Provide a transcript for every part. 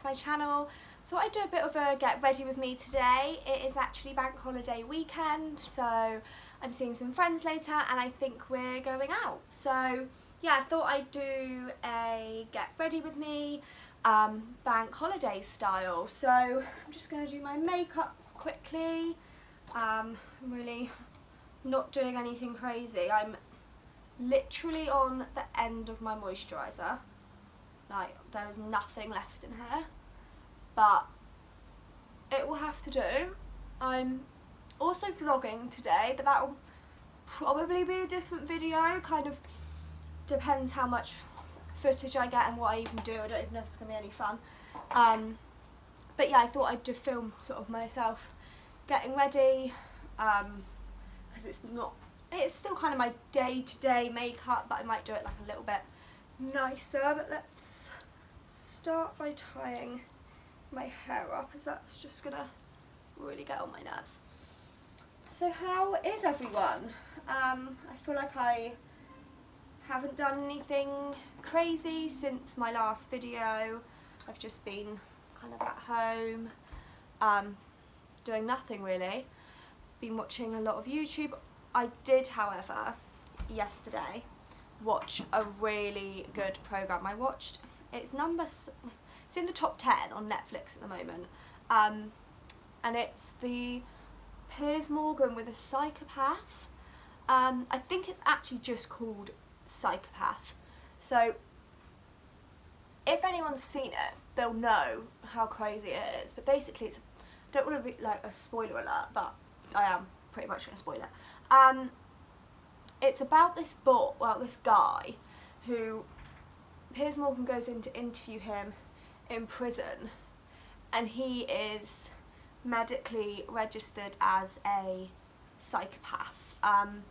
my channel. Thought I'd do a bit of a get ready with me today. It is actually bank holiday weekend, so I'm seeing some friends later and I think we're going out. So yeah, I thought I'd do a get ready with me bank holiday style. So I'm just going to do my makeup quickly. I'm really not doing anything crazy. I'm literally on the end of my moisturiser. Like, there is nothing left in here, but it will have to do. I'm also vlogging today, but that will probably be a different video. Kind of depends how much footage I get and what I even do. I don't even know if it's going to be any fun. But yeah, I thought I'd just film sort of myself getting ready, because it's still kind of my day-to-day makeup, but I might do it like a little bit nicer. But let's start by tying my hair up, as that's just gonna really get on my nerves. So how is everyone? I feel like I haven't done anything crazy since my last video. I've just been kind of at home, doing nothing really. Been watching a lot of YouTube. I did, however, yesterday watch a really good programme. It's in the top 10 on Netflix at the moment, and it's the Piers Morgan with a Psychopath. I think it's actually just called Psychopath. So if anyone's seen it, they'll know how crazy it is. But basically, I don't want to be like a spoiler alert, but I am pretty much going to spoil it. It's about this guy who Piers Morgan goes in to interview him in prison, and he is medically registered as a psychopath. And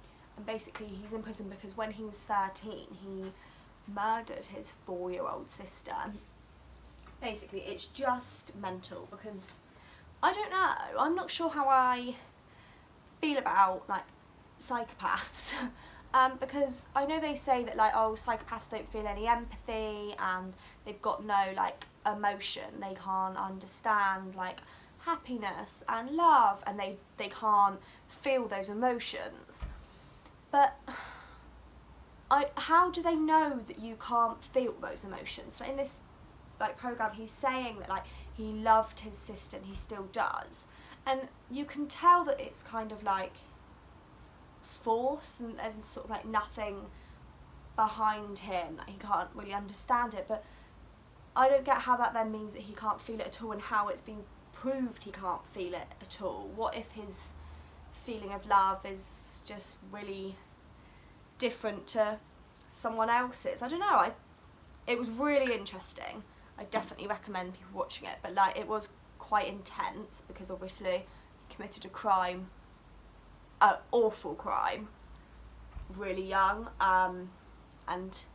basically he's in prison because when he was 13 he murdered his 4-year-old sister. Basically it's just mental, because I don't know, I'm not sure how I feel about like psychopaths. Because I know they say that like, oh, psychopaths don't feel any empathy and they've got no like emotion, they can't understand like happiness and love, and they can't feel those emotions. But how do they know that you can't feel those emotions? Like in this like programme, he's saying that like he loved his sister and he still does, and you can tell that it's kind of like force and there's sort of like nothing behind him, that he can't really understand it. But I don't get how that then means that he can't feel it at all, and how it's been proved he can't feel it at all. What if his feeling of love is just really different to someone else's? I don't know. It was really interesting. I definitely recommend people watching it, but like it was quite intense because obviously he committed a crime, an awful crime, really young, and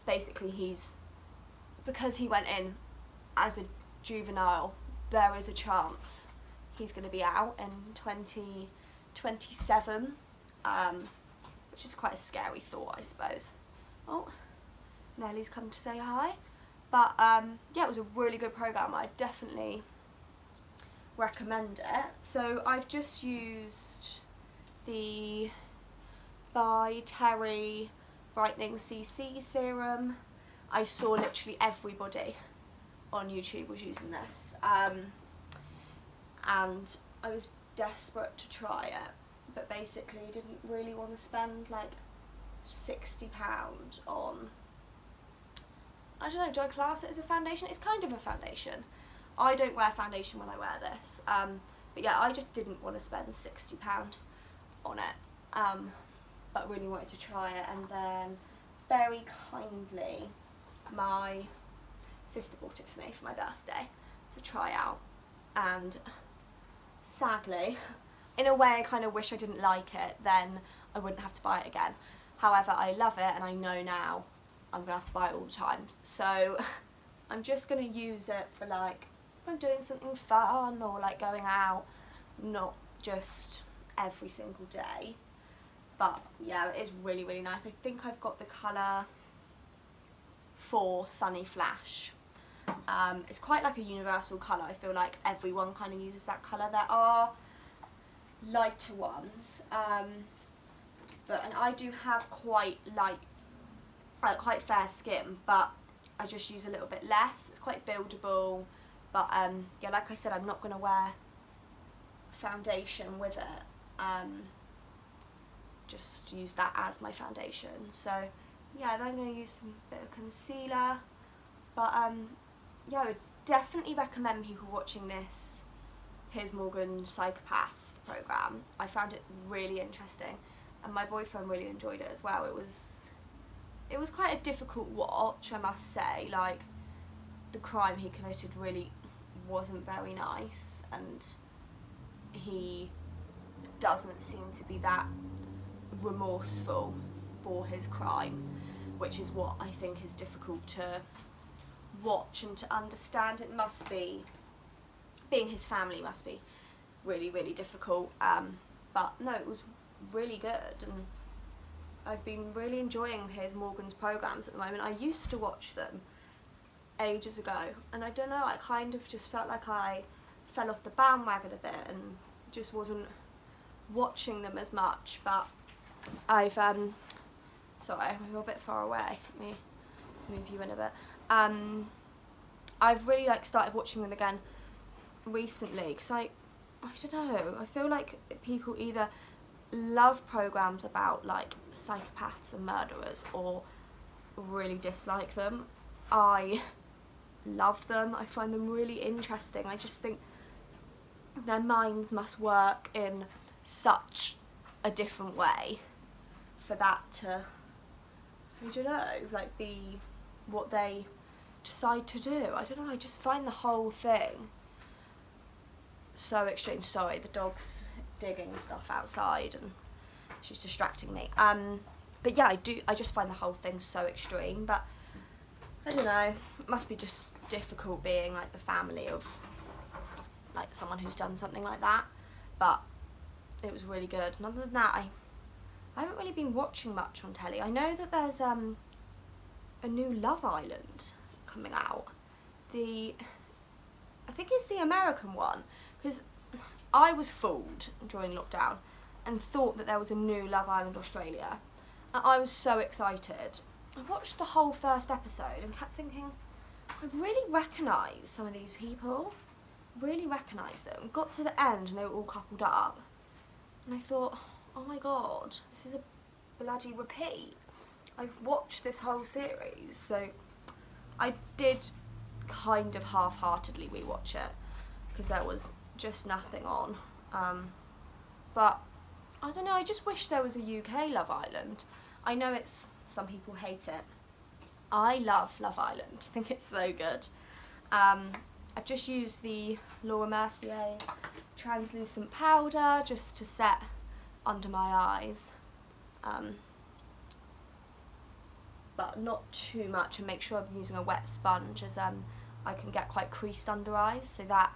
basically because he went in as a juvenile, there is a chance he's going to be out in 2027, which is quite a scary thought, I suppose. Oh, Nellie's come to say hi. But yeah, it was a really good programme. I definitely recommend it. So I've just used the By Terry Brightening CC Serum. I saw literally everybody on YouTube was using this, and I was desperate to try it, but basically didn't really want to spend like £60 on, I don't know, do I class it as a foundation? It's kind of a foundation. I don't wear foundation when I wear this, but yeah, I just didn't want to spend £60 on it, but really wanted to try it. And then very kindly my sister bought it for me for my birthday to try out, and sadly, in a way I kind of wish I didn't like it, then I wouldn't have to buy it again. However, I love it and I know now I'm going to have to buy it all the time, so I'm just going to use it for like if I'm doing something fun or like going out, not just every single day. But yeah, it is really, really nice. I think I've got the colour for Sunny Flash. It's quite like a universal colour. I feel like everyone kind of uses that colour. There are lighter ones, and I do have quite light, quite fair skin, but I just use a little bit less. It's quite buildable, but yeah, like I said, I'm not going to wear foundation with it. Just use that as my foundation. So yeah, then I'm going to use some bit of concealer, but yeah, I would definitely recommend people watching this Piers Morgan Psychopath programme. I found it really interesting, and my boyfriend really enjoyed it as well. It was quite a difficult watch, I must say. Like, the crime he committed really wasn't very nice, and he doesn't seem to be that remorseful for his crime, which is what I think is difficult to watch and to understand. It must be, being his family must be really, really difficult, but no, it was really good, and I've been really enjoying Piers Morgan's programmes at the moment. I used to watch them ages ago, and I don't know, I kind of just felt like I fell off the bandwagon a bit and just wasn't watching them as much, but I've, sorry, I'm a bit far away, let me move you in a bit. I've really started watching them again recently, because I don't know, I feel like people either love programmes about psychopaths and murderers or really dislike them. I love them. I find them really interesting. I just think their minds must work in such a different way for that to, I don't know, be what they decide to do. I don't know, I just find the whole thing so extreme. Sorry, the dog's digging stuff outside and she's distracting me. But yeah, I just find the whole thing so extreme, but I don't know, it must be just difficult being the family of someone who's done something like that, but it was really good. And other than that, I haven't really been watching much on telly. I know that there's a new Love Island coming out. I think it's the American one, because I was fooled during lockdown and thought that there was a new Love Island Australia, and I was so excited. I watched the whole first episode and kept thinking, I really recognise some of these people, really recognise them. Got to the end and they were all coupled up, and I thought, oh my god, this is a bloody repeat. I've watched this whole series, so I did kind of half-heartedly rewatch it because there was just nothing on, but I don't know, I just wish there was a UK Love Island. I know some people hate it. I love Love Island. I think it's so good. I've just used the Laura Mercier translucent powder just to set under my eyes, but not too much, and make sure I'm using a wet sponge, as I can get quite creased under eyes, so that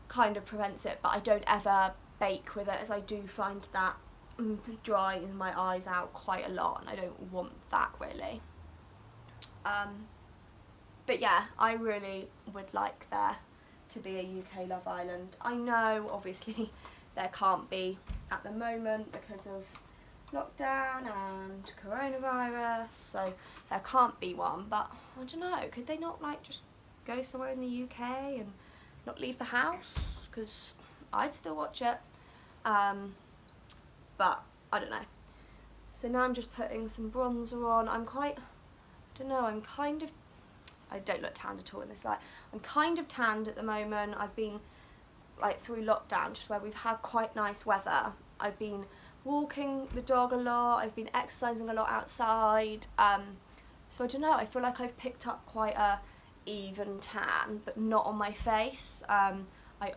kind of prevents it. But I don't ever bake with it, as I do find that dries my eyes out quite a lot, and I don't want that really. But yeah, I really would like there to be a UK Love Island. I know obviously there can't be at the moment because of lockdown and coronavirus, so there can't be one, but I don't know, could they not just go somewhere in the UK and not leave the house? Because I'd still watch it, but I don't know. So now I'm just putting some bronzer on. I don't look tanned at all in this light. I'm kind of tanned at the moment. I've been through lockdown, just where we've had quite nice weather. I've been walking the dog a lot, I've been exercising a lot outside, so I don't know, I feel like I've picked up quite a even tan, but not on my face. I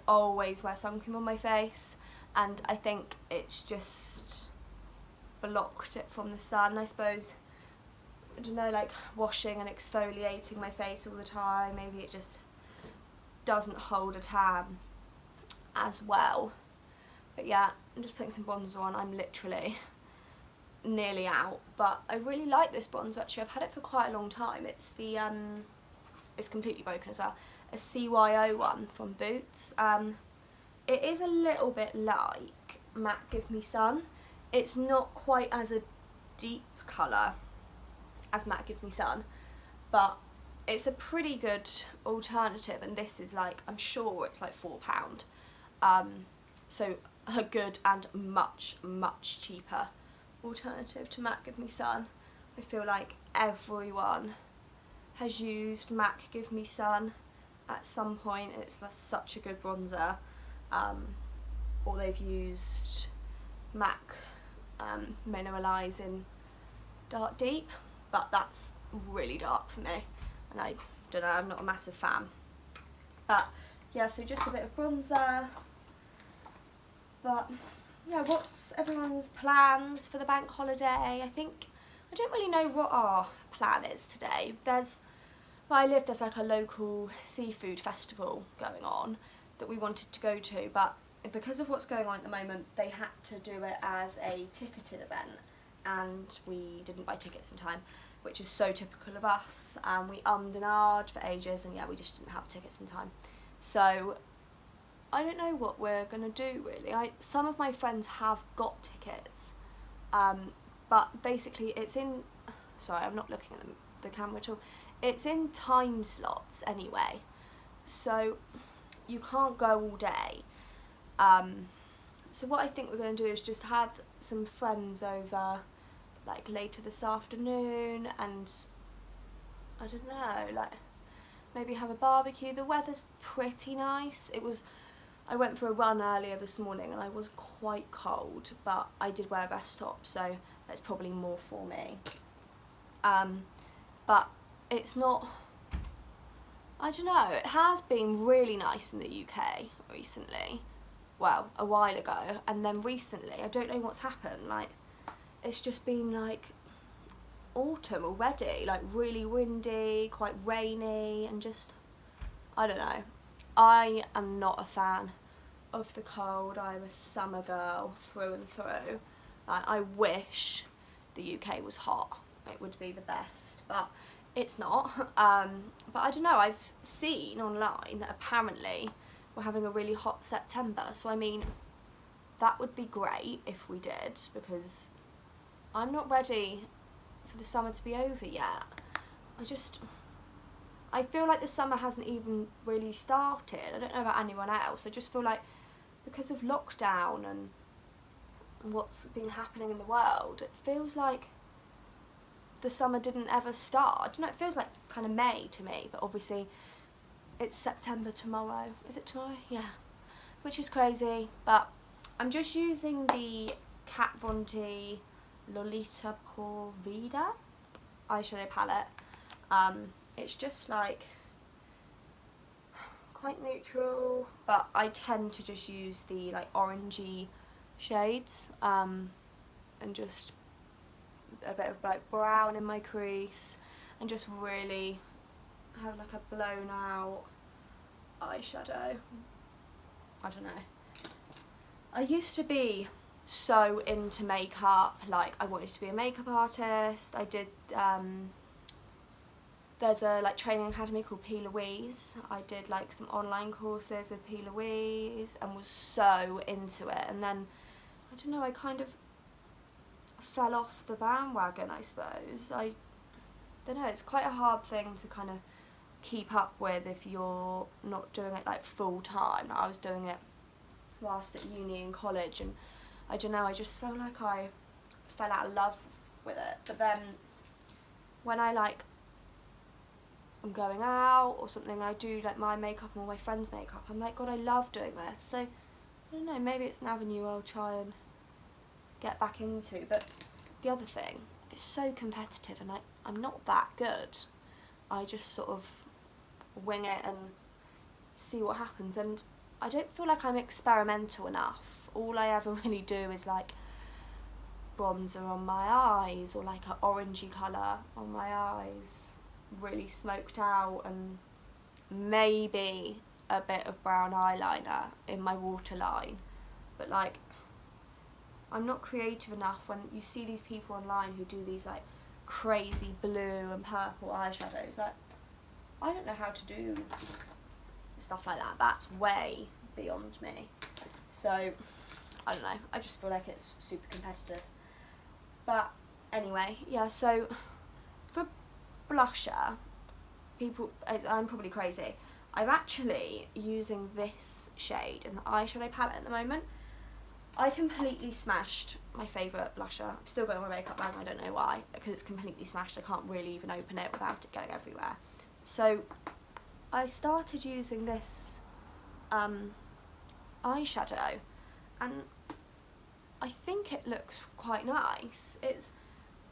always wear sun cream on my face, and I think it's just blocked it from the sun, I suppose. I don't know, washing and exfoliating my face all the time, maybe it just doesn't hold a tan as well. But yeah, I'm just putting some bronzer on. I'm literally nearly out, but I really like this bronzer actually. I've had it for quite a long time. It's the it's completely broken as well, a CYO one from Boots. It is a little bit like Matte Give Me Sun. It's not quite as a deep colour as Matte Give Me Sun, but it's a pretty good alternative, and this is like, I'm sure it's like £4. So a good and much cheaper alternative to Matte Give Me Sun. I feel like everyone has used Matte Give Me Sun at some point. It's such a good bronzer. Or they've used MAC Mineralizing Dark Deep, but that's really dark for me, and I don't know, I'm not a massive fan. But yeah, so just a bit of bronzer. But yeah, what's everyone's plans for the bank holiday? I don't really know what our plan is today. Where I live, there's like a local seafood festival going on that we wanted to go to, but because of what's going on at the moment, they had to do it as a ticketed event, and we didn't buy tickets in time, which is so typical of us. We ummed and ahed for ages, and yeah, we just didn't have tickets in time. So I don't know what we're gonna do really. Some of my friends have got tickets, but basically it's in, sorry, I'm not looking at the camera at all. It's in time slots anyway, so you can't go all day. So what I think we're going to do is just have some friends over like later this afternoon, and I don't know, like maybe have a barbecue. The weather's pretty nice. I went for a run earlier this morning and I was quite cold, but I did wear a vest top, so that's probably more for me. But it's not, I don't know, it has been really nice in the UK recently. Well, a while ago, and then recently, I don't know what's happened, like, it's just been like autumn already, like really windy, quite rainy, and just, I don't know. I am not a fan of the cold. I'm a summer girl through and through. I wish the UK was hot, it would be the best, but it's not. But I don't know, I've seen online that apparently we're having a really hot September, so I mean, that would be great if we did, because I'm not ready for the summer to be over yet. I feel like the summer hasn't even really started. I don't know about anyone else. I just feel like because of lockdown and what's been happening in the world, it feels like the summer didn't ever start. I don't know, it feels like kind of May to me, but obviously it's September tomorrow. Is it tomorrow? Yeah. Which is crazy, but I'm just using the Kat Von D Lolita Por Vida eyeshadow palette. It's just like quite neutral, but I tend to just use the like orangey shades, and just a bit of like brown in my crease, and just really have like a blown out eyeshadow. I don't know. I used to be so into makeup, like I wanted to be a makeup artist. I did, there's a like training academy called P. Louise. I did like some online courses with P. Louise and was so into it, and then I don't know, I kind of fell off the bandwagon, I suppose. I don't know, it's quite a hard thing to kind of keep up with if you're not doing it like full time. I was doing it whilst at uni and college, and I don't know, I just felt like I fell out of love with it. But then when I like I'm going out or something, I do like my makeup and all my friends' makeup, I'm like, God, I love doing this. So I don't know, maybe it's an avenue I'll try and get back into. But the other thing, it's so competitive, and I'm not that good. I just sort of wing it and see what happens, and I don't feel like I'm experimental enough. All I ever really do is like bronzer on my eyes, or like an orangey colour on my eyes, really smoked out, and maybe a bit of brown eyeliner in my waterline. But like, I'm not creative enough. When you see these people online who do these like crazy blue and purple eyeshadows, like, I don't know how to do stuff like that. That's way beyond me. So, I don't know. I just feel like it's super competitive. But anyway, yeah, so for blusher, I'm probably crazy. I'm actually using this shade in the eyeshadow palette at the moment. I completely smashed my favourite blusher. I've still got it on my makeup bag, I don't know why, because it's completely smashed. I can't really even open it without it going everywhere. So I started using this eyeshadow, and I think it looks quite nice. It's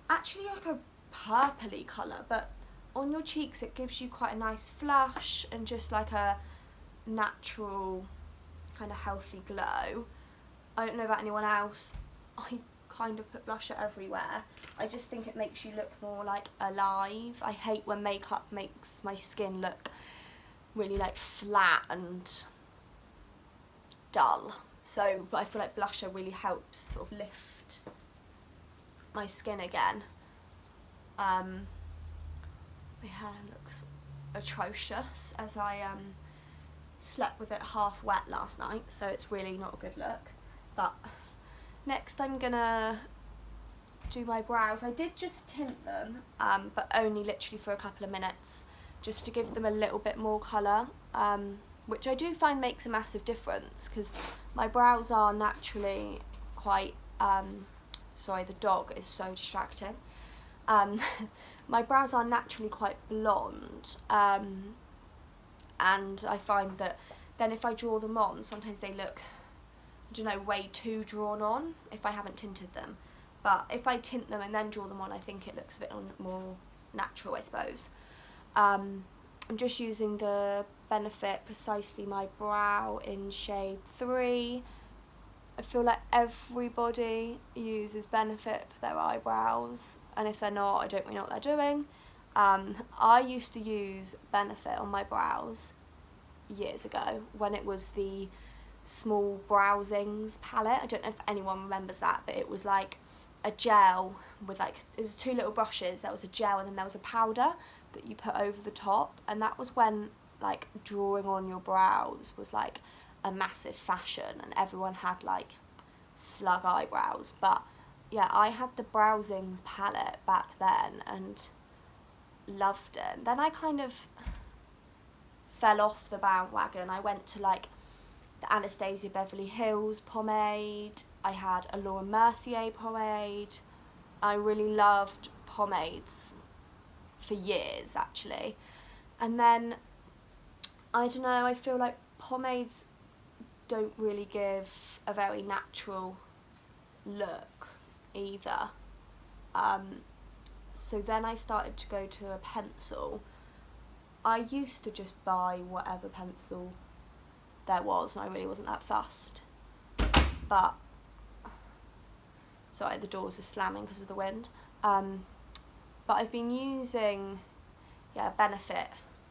actually like a purpley colour, but on your cheeks it gives you quite a nice flush and just like a natural kind of healthy glow. I don't know about anyone else, I kind of put blusher everywhere. I just think it makes you look more like alive. I hate when makeup makes my skin look really like flat and dull. So I feel like blusher really helps sort of lift my skin again. My hair looks atrocious as I slept with it half wet last night, so it's really not a good look. But next I'm gonna do my brows. I did just tint them, but only literally for a couple of minutes, just to give them a little bit more colour, which I do find makes a massive difference, because my brows are naturally quite, sorry, the dog is so distracting. My brows are naturally quite blonde, and I find that then if I draw them on, sometimes they look, I don't know, way too drawn on if I haven't tinted them. But if I tint them and then draw them on, I think it looks a bit more natural, I suppose. I'm just using the Benefit Precisely My Brow in shade 3. I feel like everybody uses Benefit for their eyebrows, and if they're not, I don't really know what they're doing. I used to use Benefit on my brows years ago when it was the small browsings palette. I don't know if anyone remembers that, but it was like a gel with like, it was 2 little brushes, there was a gel and then there was a powder that you put over the top, and that was when like drawing on your brows was like a massive fashion and everyone had like slug eyebrows. But yeah, I had the browsings palette back then and loved it. Then I kind of fell off the bandwagon. I went to like the Anastasia Beverly Hills pomade, I had a Laura Mercier pomade. I really loved pomades for years actually. And then, I don't know, I feel like pomades don't really give a very natural look either. So then I started to go to a pencil. I used to just buy whatever pencil there was and I really wasn't that fussed. But, sorry, the doors are slamming because of the wind. But I've been using, yeah, Benefit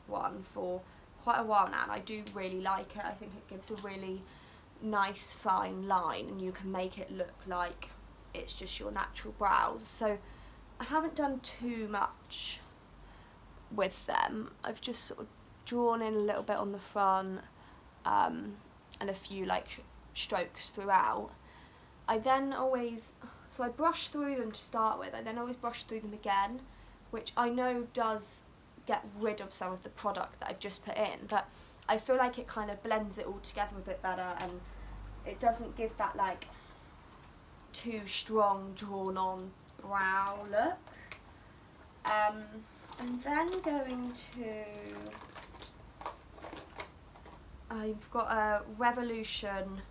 one for quite a while now and I do really like it. I think it gives a really nice fine line and you can make it look like it's just your natural brows. So I haven't done too much with them. I've just sort of drawn in a little bit on the front and a few like strokes throughout. I then always, so I brush through them to start with, I then always brush through them again, which I know does get rid of some of the product that I've just put in, but I feel like it kind of blends it all together a bit better and it doesn't give that like too strong drawn on brow look. I'm then going to, I've got a Revolution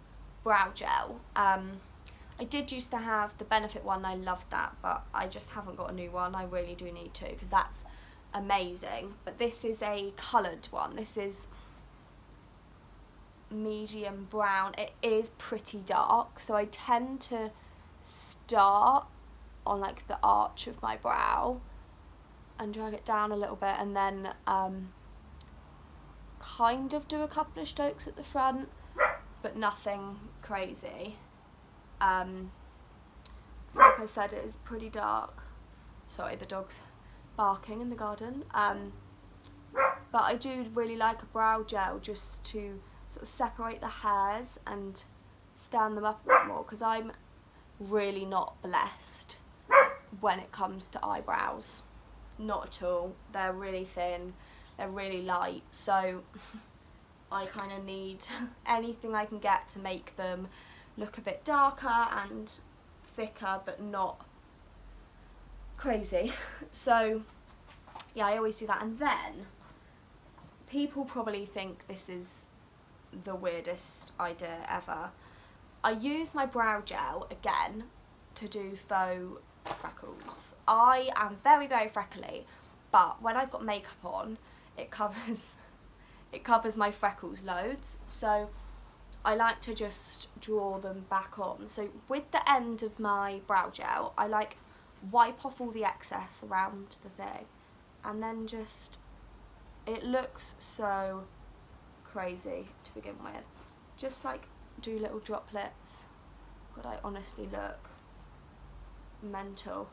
brow gel. I did used to have the Benefit one, I loved that, but I just haven't got a new one. I really do need to because that's amazing. But this is a coloured one. This is medium brown. It is pretty dark, so I tend to start on like the arch of my brow and drag it down a little bit and then kind of do a couple of strokes at the front, but nothing crazy. Like I said, it is pretty dark. Sorry, the dog's barking in the garden. but I do really like a brow gel just to sort of separate the hairs and stand them up a bit more, because I'm really not blessed when it comes to eyebrows. Not at all. They're really thin, they're really light, so I kind of need anything I can get to make them look a bit darker and thicker, but not crazy. So yeah, I always do that. And then people probably think this is the weirdest idea ever. I use my brow gel again to do faux freckles. I am very, very freckly, but when I've got makeup on, it covers my freckles loads, so I like to just draw them back on. So with the end of my brow gel, I like wipe off all the excess around the thing, and then just, it looks so crazy to begin with. Just like do little droplets. God, I honestly look mental.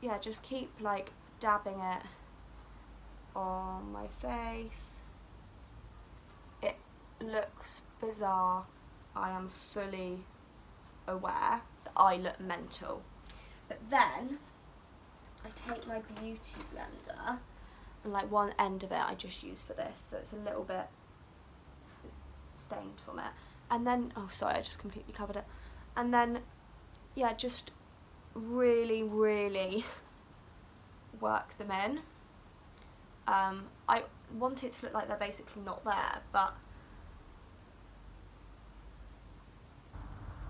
Yeah, just keep like dabbing it on my face. It looks bizarre. I am fully aware that I look mental. But then I take my beauty blender, and like one end of it I just use for this, so it's a little bit stained from it. And then, oh sorry, I just completely covered it. And then, yeah, just really, really work them in. I want it to look like they're basically not there, but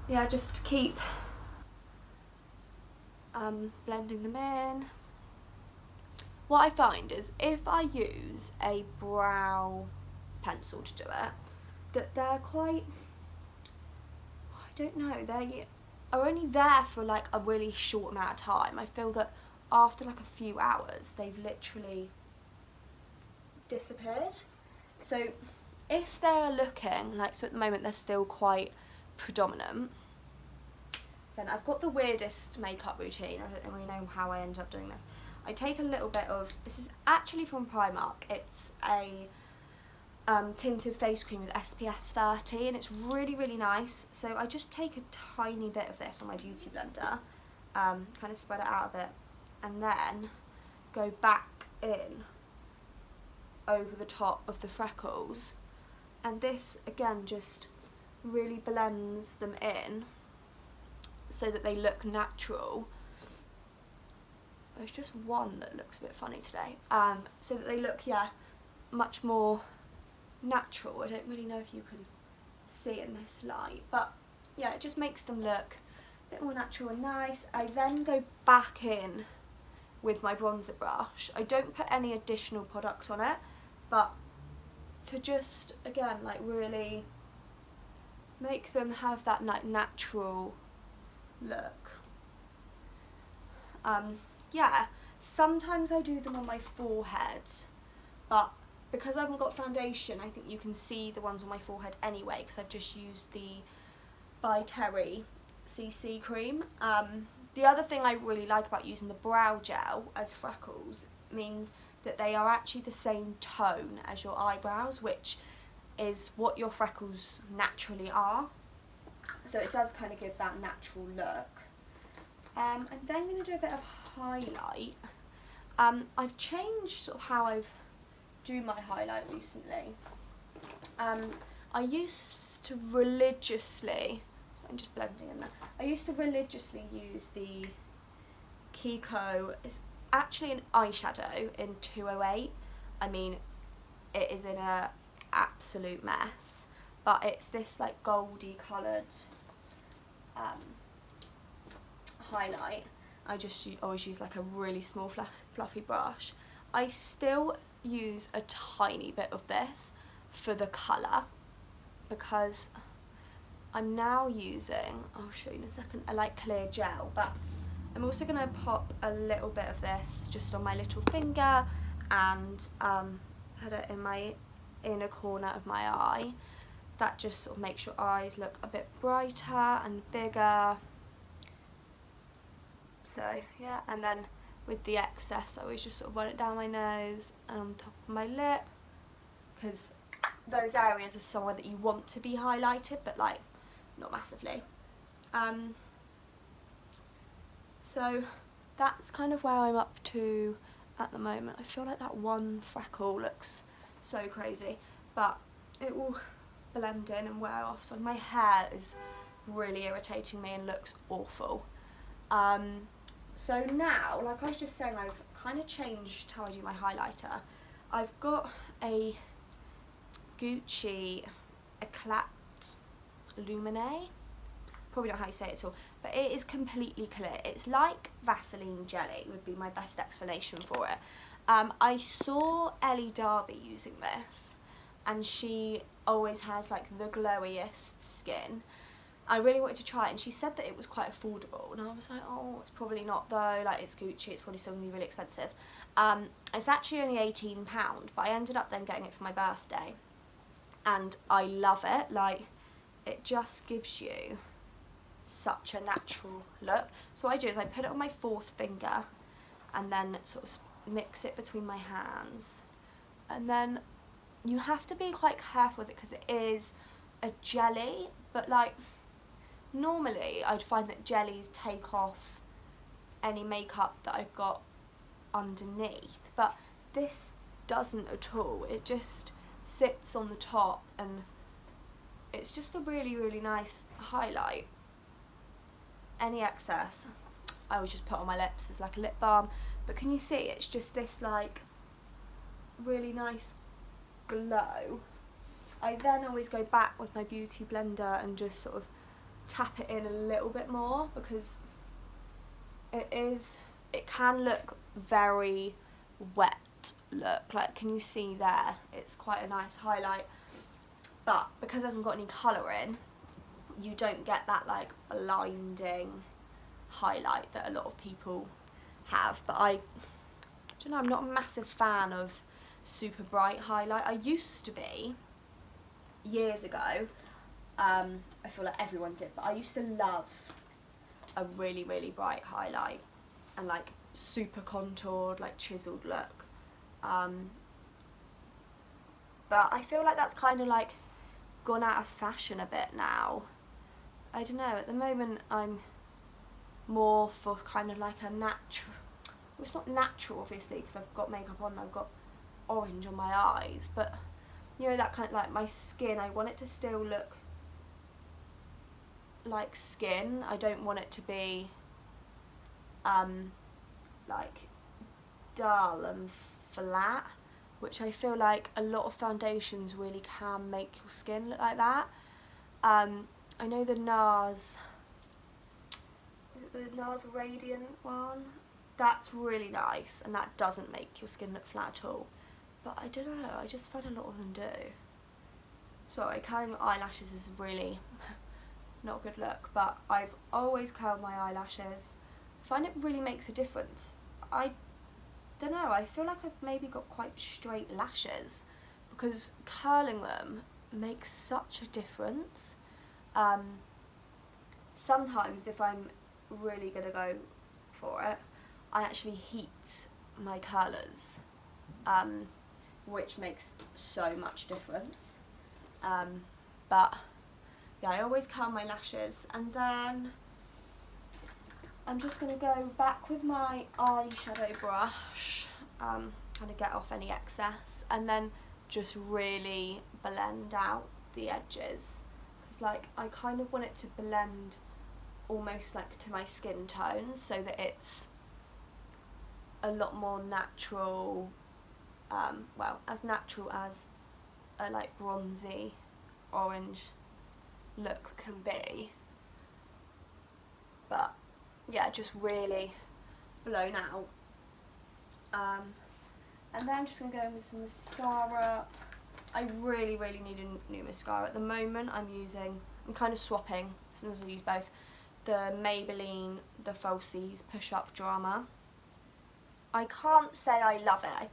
yeah, just keep blending them in. What I find is if I use a brow pencil to do it, that they're quite, I don't know, they are only there for like a really short amount of time. I feel that after like a few hours, they've literally disappeared. So if they're looking like, so at the moment they're still quite predominant, then I've got the weirdest makeup routine. I don't really know how I end up doing this. I take a little bit of, this is actually from Primark, it's a tinted face cream with SPF 30, and it's really, really nice. So I just take a tiny bit of this on my beauty blender, kind of spread it out a bit, and then go back in over the top of the freckles, and this again just really blends them in so that they look natural. There's just one that looks a bit funny today, so that they look, yeah, much more natural. I don't really know if you can see in this light, but yeah, it just makes them look a bit more natural and nice. I then go back in with my bronzer brush. I don't put any additional product on it, but to just, again, like really make them have that like natural look. Yeah, sometimes I do them on my forehead, but because I haven't got foundation, I think you can see the ones on my forehead anyway, because I've just used the By Terry CC cream. The other thing I really like about using the brow gel as freckles means that they are actually the same tone as your eyebrows, which is what your freckles naturally are. So it does kind of give that natural look. I'm then going to do a bit of highlight. I've changed sort of how I've do my highlight recently. I used to religiously, so I'm just blending in there, I used to religiously use the Kiko, it's actually an eyeshadow in 208. I mean, it is in a absolute mess, but it's this like goldy coloured highlight. I just always use like a really small fluffy brush. I still use a tiny bit of this for the colour, because I'm now using, I'll show you in a second, a like clear gel, but I'm also going to pop a little bit of this just on my little finger and put it in my inner corner of my eye. That just sort of makes your eyes look a bit brighter and bigger. So yeah, and then with the excess, I always just sort of run it down my nose and on top of my lip, because those areas are somewhere that you want to be highlighted, but like not massively. So that's kind of where I'm up to at the moment. I feel like that one freckle looks so crazy, but it will blend in and wear off. So my hair is really irritating me and looks awful. So now, like I was just saying, I've kind of changed how I do my highlighter. I've got a Gucci Eclat Lumine, probably not how you say it at all, but it is completely clear. It's like Vaseline jelly would be my best explanation for it. I saw Ellie Darby using this, and she always has like the glowiest skin. I really wanted to try it, and she said that it was quite affordable, and I was like, oh, it's probably not though, like it's Gucci, it's probably still going to be really expensive. It's actually only £18, but I ended up then getting it for my birthday, and I love it. Like, it just gives you such a natural look. So what I do is I put it on my fourth finger and then sort of mix it between my hands, and then you have to be quite careful with it because it is a jelly, but like normally I'd find that jellies take off any makeup that I've got underneath, but this doesn't at all. It just sits on the top, and it's just a really, really nice highlight. Any excess I would just put on my lips as like a lip balm, but can you see it's just this like really nice glow. I then always go back with my beauty blender and just sort of tap it in a little bit more, because it can look very wet look, like can you see there, it's quite a nice highlight, but because it hasn't got any colour in, you don't get that like blinding highlight that a lot of people have. But I don't know, I'm not a massive fan of super bright highlight. I used to be years ago. I feel like everyone did, but I used to love a really, really bright highlight and like super contoured, like chiseled look. But I feel like that's kind of like gone out of fashion a bit now. I don't know, at the moment I'm more for kind of like a natural, well, it's not natural obviously because I've got makeup on and I've got orange on my eyes, but you know, that kind of like my skin, I want it to still look like skin. I don't want it to be like dull and flat, which I feel like a lot of foundations really can make your skin look like that. I know the NARS, is it the NARS Radiant one? That's really nice, and that doesn't make your skin look flat at all. But I don't know, I just find a lot of them do. Sorry, curling eyelashes is really not a good look, but I've always curled my eyelashes. I find it really makes a difference. I don't know, I feel like I've maybe got quite straight lashes because curling them makes such a difference. Sometimes if I'm really gonna go for it, I actually heat my curlers, which makes so much difference. But yeah, I always curl my lashes, and then I'm just going to go back with my eyeshadow brush, kind of get off any excess, and then just really blend out the edges, because like I kind of want it to blend almost like to my skin tone so that it's a lot more natural, well, as natural as a like bronzy orange look can be, but yeah, just really blown out. And then I'm just going to go in with some mascara. I really, really need a new mascara. At the moment I'm kind of swapping, sometimes I'll use both, the Maybelline The Falsies Push Up Drama. I can't say I love it. I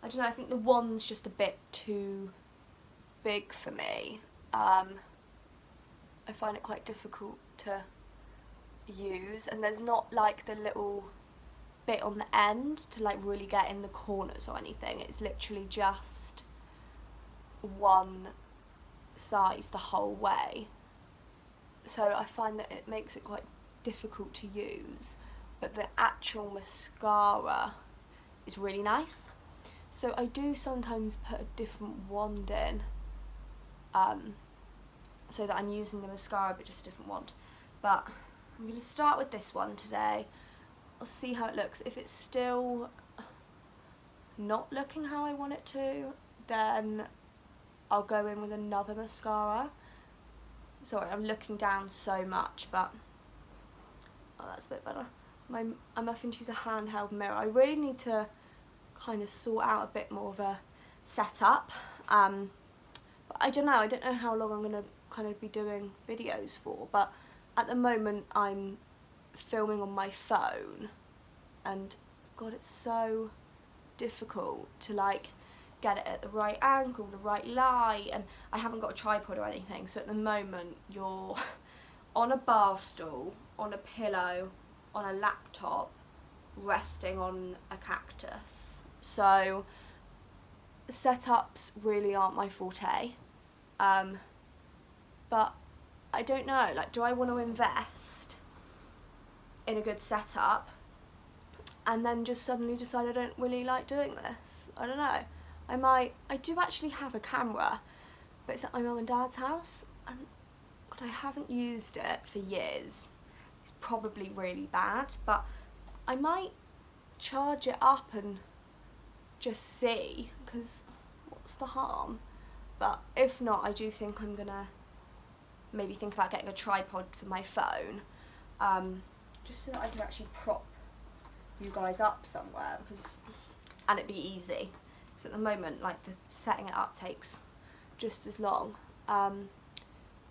don't know, I think the wand's just a bit too big for me. I find it quite difficult to use, and there's not like the little bit on the end to like really get in the corners or anything. It's literally just one size the whole way. So I find that it makes it quite difficult to use, but the actual mascara is really nice. So I do sometimes put a different wand in, so that I'm using the mascara but just a different wand. But I'm going to start with this one today. I'll see how it looks. If it's still not looking how I want it to, then I'll go in with another mascara. Sorry, I'm looking down so much, but oh, that's a bit better. I'm having to use a handheld mirror. I really need to kind of sort out a bit more of a setup. But I don't know how long I'm going to kind of be doing videos for, but at the moment I'm filming on my phone, and God, it's so difficult to like get it at the right angle, the right light, and I haven't got a tripod or anything, so at the moment you're on a bar stool, on a pillow, on a laptop, resting on a cactus. So setups really aren't my forte, but I don't know, like, do I want to invest in a good setup and then just suddenly decide I don't really like doing this? I don't know. I do actually have a camera, but it's at my mum and dad's house, and God, I haven't used it for years. It's probably really bad, but I might charge it up and just see, because what's the harm? But if not, I do think I'm gonna maybe think about getting a tripod for my phone, just so that I can actually prop you guys up somewhere, and it'd be easy. So at the moment, like, the setting it up takes just as long.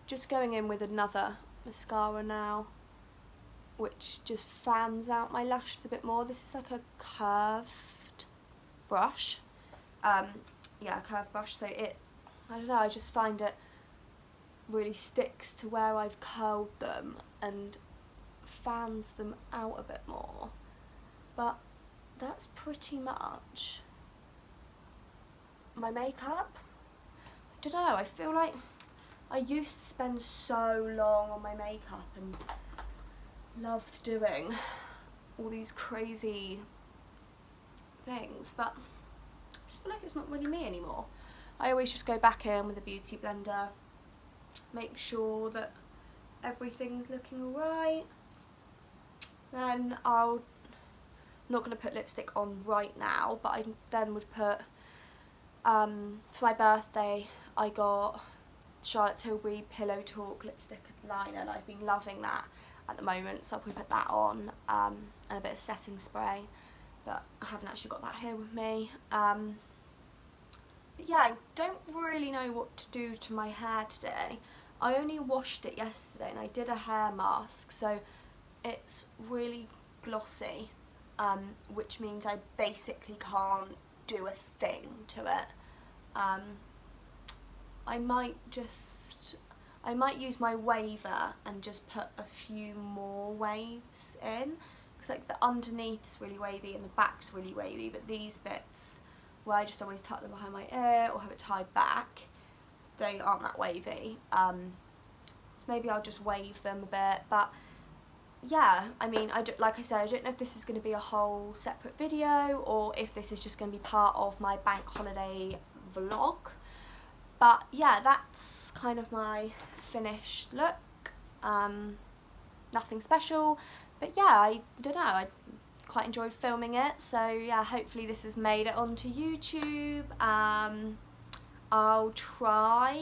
Just going in with another mascara now, which just fans out my lashes a bit more. This is like a curved brush. Yeah, a curved brush, so I don't know, I just find it really sticks to where I've curled them and fans them out a bit more. But that's pretty much my makeup. I don't know, I feel like I used to spend so long on my makeup and loved doing all these crazy things, but I just feel like it's not really me anymore. I always just go back in with a beauty blender, make sure that everything's looking alright, then I'm not going to put lipstick on right now, but I then would put, for my birthday I got Charlotte Tilbury Pillow Talk lipstick liner, and I've been loving that at the moment, so I'll probably put that on, and a bit of setting spray, but I haven't actually got that here with me. But yeah, I don't really know what to do to my hair today. I only washed it yesterday and I did a hair mask, so it's really glossy, which means I basically can't do a thing to it. I might use my waver and just put a few more waves in, because like the underneath's really wavy and the back's really wavy, but these bits where I just always tuck them behind my ear or have it tied back, they aren't that wavy. So maybe I'll just wave them a bit, but yeah, I mean, like I said, I don't know if this is going to be a whole separate video or if this is just going to be part of my bank holiday vlog. But yeah, that's kind of my finished look. Nothing special, but yeah, I don't know, I quite enjoyed filming it, so yeah, hopefully this has made it onto YouTube. I'll try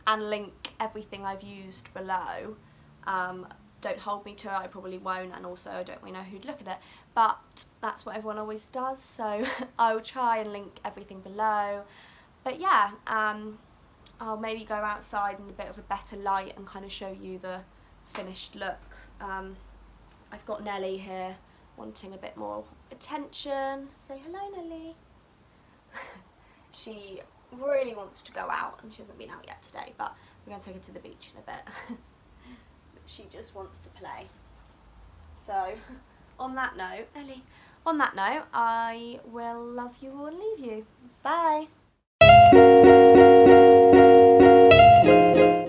and link everything I've used below. Don't hold me to it, I probably won't, and also I don't really know who'd look at it, but that's what everyone always does, so I'll try and link everything below. But yeah, I'll maybe go outside in a bit of a better light and kind of show you the finished look. I've got Nelly here wanting a bit more attention. Say hello, Nelly. She really wants to go out and she hasn't been out yet today, but we're going to take her to the beach in a bit. She just wants to play. So on that note, Ellie, on that note, I will love you all and leave you. Bye.